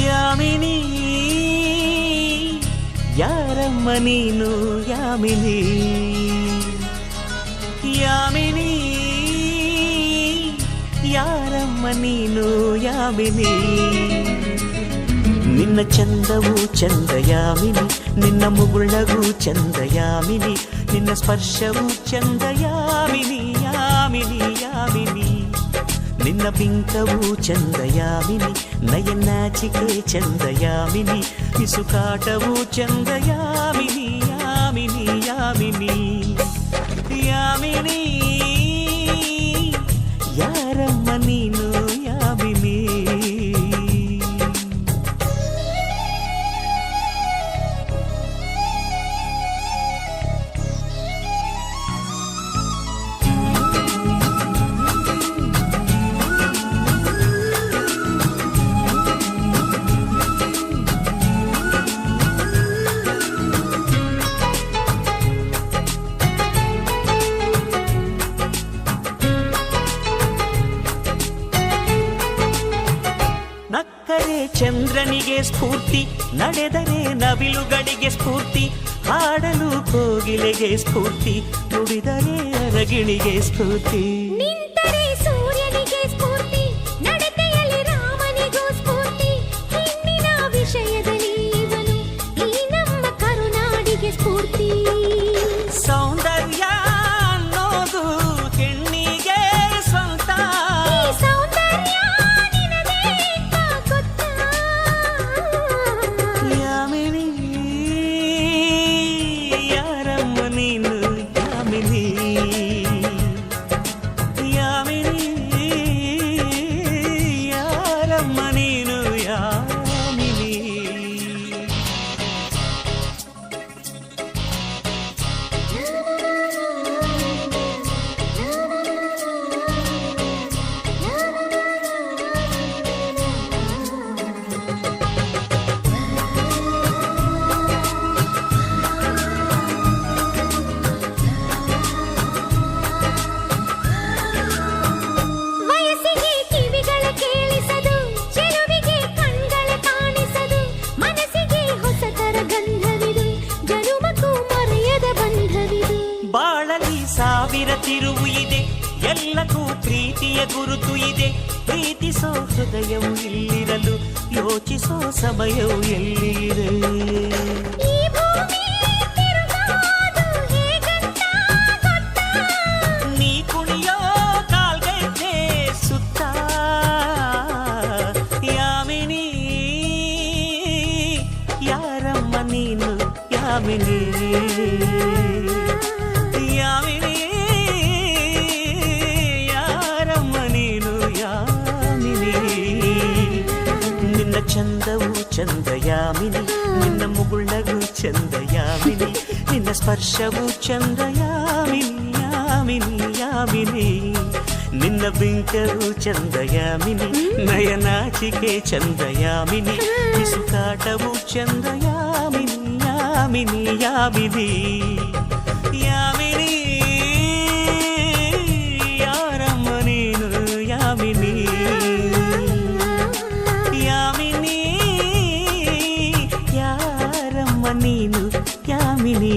ಯಾಮಿನಿ ಯಾರಮ್ಮ ನೀನು ಯಾಮಿನಿ ಯಾಮಿನಿ ಯಾರಮ್ಮ ನೀನು ಯಾಮಿನಿ ನಿನ್ನ ಚಂದವು ಚಂದ ಯಾಮಿನಿ ನಿನ್ನ ಮುಗುಳಗೂ ಚಂದ ಯಾಮಿನಿ ನಿನ್ನ ಸ್ಪರ್ಶವು ಚಂದ ಯಾಮಿನಿ ಯಾಮಿನಿ ಯಾಮಿನಿ ನಿನ್ನ ಬಿಂಕವು ಚಂದ ಯಾಮಿನಿ ನಯನಾಚಿಕೆ ಚಂದ ಯಾಮಿನಿ ಪಿಸುಕಾಟವು ಚಂದ ಯಾಮಿನಿ ಯಾಮಿನಿ ಯಾಮಿನಿ ಯಾಮಿನಿ ಯಾರಮ್ಮ ನೀನು ಯಾಮಿನಿ ನಕ್ಕರೆ ಚಂದ್ರನಿಗೆ ಸ್ಫೂರ್ತಿ ನಡೆದರೆ ನವಿಲುಗಳಿಗೆ ಸ್ಫೂರ್ತಿ ಹಾಡಲು ಕೋಗಿಲೆಗೆ ಸ್ಫೂರ್ತಿ ನುಡಿದರೆ ಅರಗಿಣಿಗೆ ಸ್ಫೂರ್ತಿ ನಿಂತರೆ ಸೂರ್ಯನಿಗೆ ಸ್ಫೂರ್ತಿ ನಡತೆಯಲ್ಲಿ ರಾಮನಿಗೂ ಸ್ಫೂರ್ತಿ ಹೆಣ್ಣಿನ ವಿಷಯದಲ್ಲಿ ಇವನು ಈ ನಮ್ಮ ಕರುನಾಡಿಗೆ ಸ್ಫೂರ್ತಿ ಸೌಂದರ್ಯ ಅನ್ನೋದು ಹೆಣ್ಣಿಗೆ ಸ್ವಂತ ಯಾಮಿನಿ ಯಾರಮ್ಮ ನೀನು ಯಾಮಿನಿ ಯಾಮಿನಿ ಯಾರಮ್ಮ ನೀನು ಯಾಮಿನಿ ವಯಸ್ಸಿಗೆ ಕಿವಿಗಳ ಕೇಳಿಸದು ಚೆಲುವಿಗೆ ಕಣ್ಗಳ ಕಾಣಿಸದು ಮನಸ್ಸಿಗೆ ಹೊಸತರ ಗಂಧವಿದು ಜನುಮಕ್ಕೂ ಮರೆಯದ ಬಂಧವಿದು ಬಾಳಲಿ ಸಾವಿರ ತಿರುವು ಇದೆ ಎಲ್ಲಕ್ಕೂ ಪ್ರೀತಿಯ ಗುರುತು ಇದೆ ಪ್ರೀತಿಸೋ ಹೃದಯವು ಇಲ್ಲಿರಲು ಯೋಚಿಸೋ ಸಮಯವು ಎಲ್ಲಿದೆ ಈ ಭೂಮಿ ತಿರುಗೋದು ಹೇಗಂತ ಗೊತ್ತಾ? ನೀ ಕುಣಿಯೋ ಕಾಲ್ಗೆಜ್ಜೆ ಸುತ್ತ ಯಾಮಿನಿ ಯಾರಮ್ಮ ನೀನು ಯಾಮಿನಿ ಯಾಮಿನಿ ಯಾರಮ್ಮ ನೀನು ಯಾಮಿನಿ ನಿನ್ನ ಚಂದವು ಚಂದ ಯಾಮಿನಿ ನಿನ್ನ ಮುಗುಳಗೂ ಚಂದ ಯಾಮಿನಿ ನಿನ್ನ ಸ್ಪರ್ಶವು ಚಂದ ಯಾಮಿನಿ ಯಾಮಿನಿ ಯಾಮಿನಿ ನಿನ್ನ ಬಿಂಕವು ಚಂದ ಯಾಮಿನಿ ನಯನಾಚಿಕೆ ಚಂದ ಯಾಮಿನಿ ಪಿಸುಕಾಟವು ಚಂದ ಯಾಮಿನಿ ಯಾಮಿನಿ ಯಾಮಿನಿ ಯಾಮಿನಿ ಯಾರಮ್ಮ ನೀನು ಯಾಮಿನಿ ಯಾಮಿನಿ ಯಾರಮ್ಮ ನೀನು ಯಾಮಿನಿ